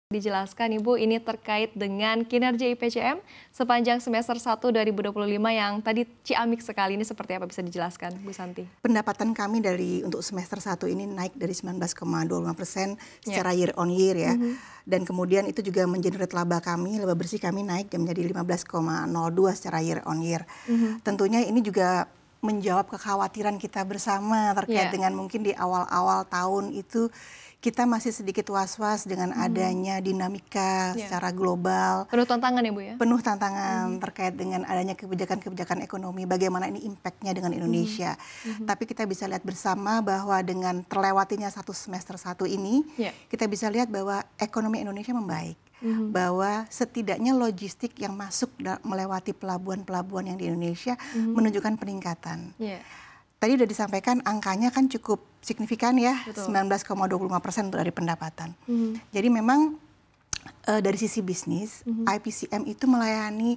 Dijelaskan Ibu, ini terkait dengan kinerja IPCM sepanjang semester 1 2025 yang tadi ciamik sekali, ini seperti apa bisa dijelaskan Bu Santi? Pendapatan kami untuk semester 1 ini naik dari 19,25% secara Ya. year on year ya. Dan kemudian itu juga mengenerate laba bersih kami naik menjadi 15,02 secara year on year. Tentunya ini juga menjawab kekhawatiran kita bersama terkait dengan mungkin di awal-awal tahun itu kita masih sedikit was-was dengan adanya dinamika secara global. Penuh tantangan ya Bu ya? Penuh tantangan terkait dengan adanya kebijakan-kebijakan ekonomi, bagaimana ini impact-nya dengan Indonesia. Tapi kita bisa lihat bersama bahwa dengan terlewatinya semester 1 ini, kita bisa lihat bahwa ekonomi Indonesia membaik. Bahwa setidaknya logistik yang masuk melewati pelabuhan-pelabuhan yang di Indonesia menunjukkan peningkatan. Tadi sudah disampaikan angkanya kan cukup signifikan ya, 19,25% dari pendapatan. Jadi memang dari sisi bisnis, IPCM itu melayani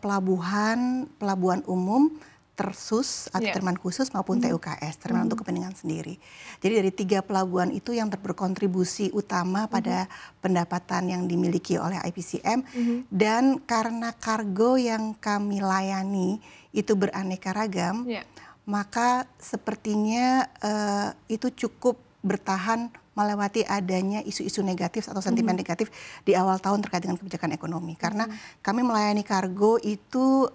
pelabuhan umum, tersus atau terminal khusus maupun TUKS, terminal untuk kepentingan sendiri. Jadi dari 3 pelabuhan itu yang berkontribusi utama pada pendapatan yang dimiliki oleh IPCM. Dan karena kargo yang kami layani itu beraneka ragam, maka sepertinya itu cukup bertahan melewati adanya isu-isu negatif atau sentimen negatif di awal tahun terkait dengan kebijakan ekonomi. Karena kami melayani kargo itu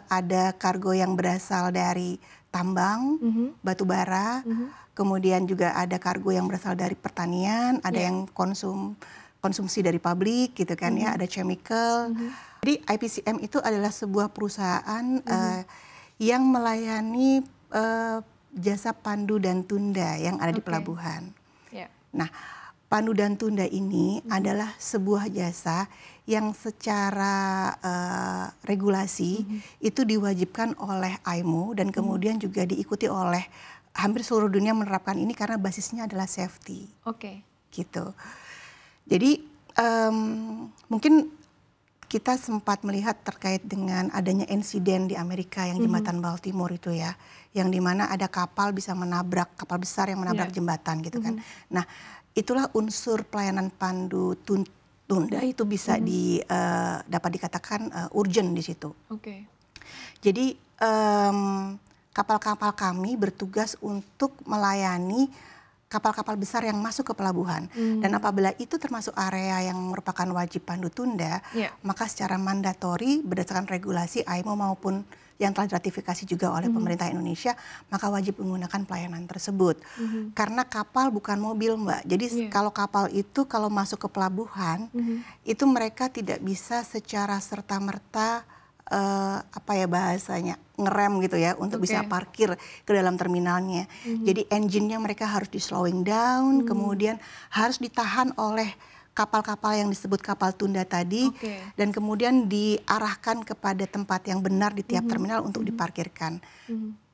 ada kargo yang berasal dari tambang, batu bara, kemudian juga ada kargo yang berasal dari pertanian, ada yang konsumsi dari pabrik gitu kan ya, ada chemical. Jadi IPCM itu adalah sebuah perusahaan yang melayani jasa pandu dan tunda yang ada di pelabuhan. Nah, pandu dan tunda ini adalah sebuah jasa yang secara regulasi itu diwajibkan oleh IMO dan kemudian juga diikuti oleh hampir seluruh dunia menerapkan ini karena basisnya adalah safety. Gitu. Jadi mungkin kita sempat melihat terkait dengan adanya insiden di Amerika yang jembatan Baltimore itu ya, yang dimana ada kapal besar yang menabrak jembatan gitu kan. Nah, itulah unsur pelayanan pandu tunda itu bisa dapat dikatakan urgent di situ. Jadi kapal-kapal kami bertugas untuk melayani kapal-kapal besar yang masuk ke pelabuhan. Dan apabila itu termasuk area yang merupakan wajib pandu tunda, maka secara mandatori berdasarkan regulasi IMO maupun yang telah diratifikasi juga oleh pemerintah Indonesia, maka wajib menggunakan pelayanan tersebut. Karena kapal bukan mobil, Mbak. Jadi kalau kapal itu kalau masuk ke pelabuhan, itu mereka tidak bisa secara serta-merta ngerem gitu ya untuk bisa parkir ke dalam terminalnya. Jadi engine-nya mereka harus di slowing down, kemudian harus ditahan oleh kapal-kapal yang disebut kapal tunda tadi, dan kemudian diarahkan kepada tempat yang benar di tiap terminal untuk diparkirkan.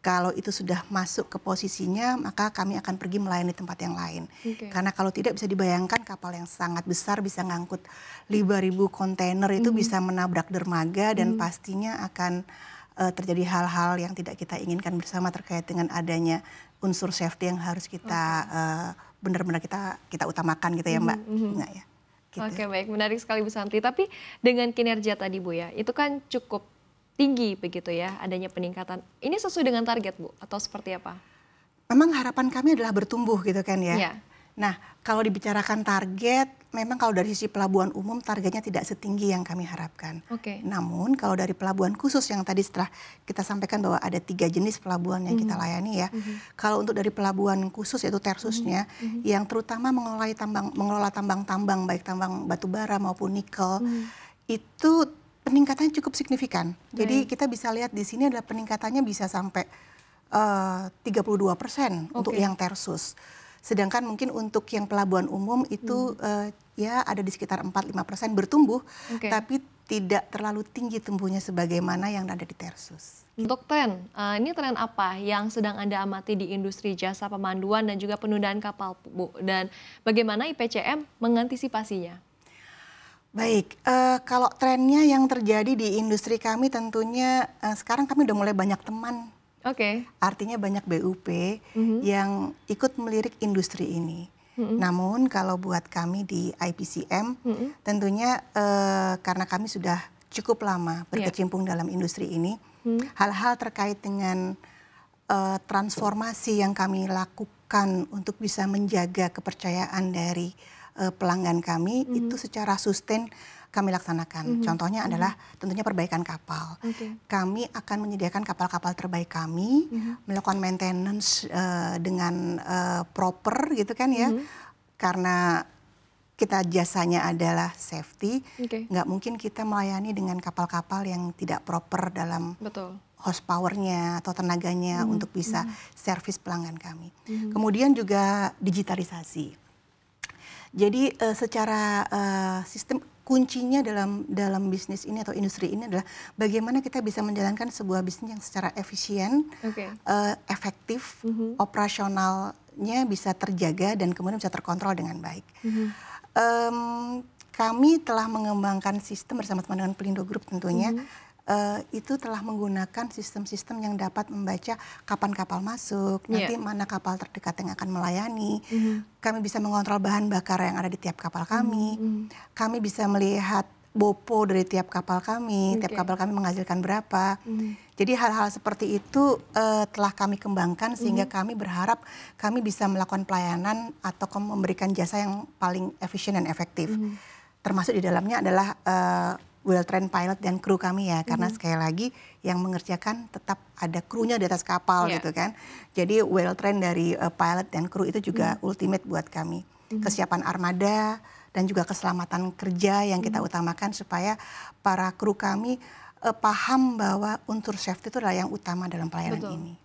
Kalau itu sudah masuk ke posisinya, maka kami akan pergi melayani tempat yang lain. Karena kalau tidak bisa dibayangkan kapal yang sangat besar bisa ngangkut 5.000 kontainer itu bisa menabrak dermaga dan pastinya akan terjadi hal-hal yang tidak kita inginkan bersama terkait dengan adanya unsur safety yang harus kita benar-benar kita utamakan gitu ya Mbak. Enggak ya? Gitu. Baik, menarik sekali Bu Santi. Tapi dengan kinerja tadi Bu ya, itu kan cukup tinggi begitu ya, adanya peningkatan. Ini sesuai dengan target Bu atau seperti apa? Memang harapan kami adalah bertumbuh gitu kan ya. Nah, kalau dibicarakan target, memang kalau dari sisi pelabuhan umum targetnya tidak setinggi yang kami harapkan. Namun kalau dari pelabuhan khusus yang tadi setelah kita sampaikan bahwa ada 3 jenis pelabuhan yang kita layani ya. Kalau untuk dari pelabuhan khusus yaitu tersusnya, yang terutama mengelola tambang-tambang baik tambang batu bara maupun nikel, itu peningkatannya cukup signifikan. Jadi kita bisa lihat di sini adalah peningkatannya bisa sampai 32% untuk yang tersus. Sedangkan mungkin untuk yang pelabuhan umum itu ya ada di sekitar 4-5% bertumbuh, tapi tidak terlalu tinggi tumbuhnya sebagaimana yang ada di tersus. Untuk tren, ini tren apa yang sedang Anda amati di industri jasa pemanduan dan juga penundaan kapal Bu? Dan bagaimana IPCM mengantisipasinya? Baik, kalau trennya yang terjadi di industri kami tentunya sekarang kami udah mulai banyak teman. Artinya banyak BUP yang ikut melirik industri ini. Namun kalau buat kami di IPCM, tentunya karena kami sudah cukup lama berkecimpung dalam industri ini, hal-hal terkait dengan transformasi yang kami lakukan untuk bisa menjaga kepercayaan dari pelanggan kami itu secara sustain kami laksanakan. Contohnya adalah tentunya perbaikan kapal. Kami akan menyediakan kapal-kapal terbaik kami, melakukan maintenance dengan proper gitu kan ya. Karena kita jasanya adalah safety, nggak mungkin kita melayani dengan kapal-kapal yang tidak proper dalam horsepower-nya atau tenaganya untuk bisa servis pelanggan kami. Kemudian juga digitalisasi. Jadi secara sistem kuncinya dalam bisnis ini atau industri ini adalah bagaimana kita bisa menjalankan sebuah bisnis yang secara efisien, efektif, operasionalnya bisa terjaga dan kemudian bisa terkontrol dengan baik. Kami telah mengembangkan sistem bersama-sama dengan Pelindo Group tentunya. Itu telah menggunakan sistem-sistem yang dapat membaca kapan kapal masuk, nanti mana kapal terdekat yang akan melayani. Kami bisa mengontrol bahan bakar yang ada di tiap kapal kami. Kami bisa melihat bopo dari tiap kapal kami, tiap kapal kami menghasilkan berapa. Jadi hal-hal seperti itu telah kami kembangkan sehingga kami berharap kami bisa melakukan pelayanan atau memberikan jasa yang paling efisien dan efektif. Termasuk di dalamnya adalah well trained pilot dan kru kami ya, karena sekali lagi yang mengerjakan tetap ada krunya di atas kapal gitu kan. Jadi well trained dari pilot dan kru itu juga ultimate buat kami. Kesiapan armada dan juga keselamatan kerja yang kita utamakan supaya para kru kami paham bahwa unsur safety itu adalah yang utama dalam pelayanan ini.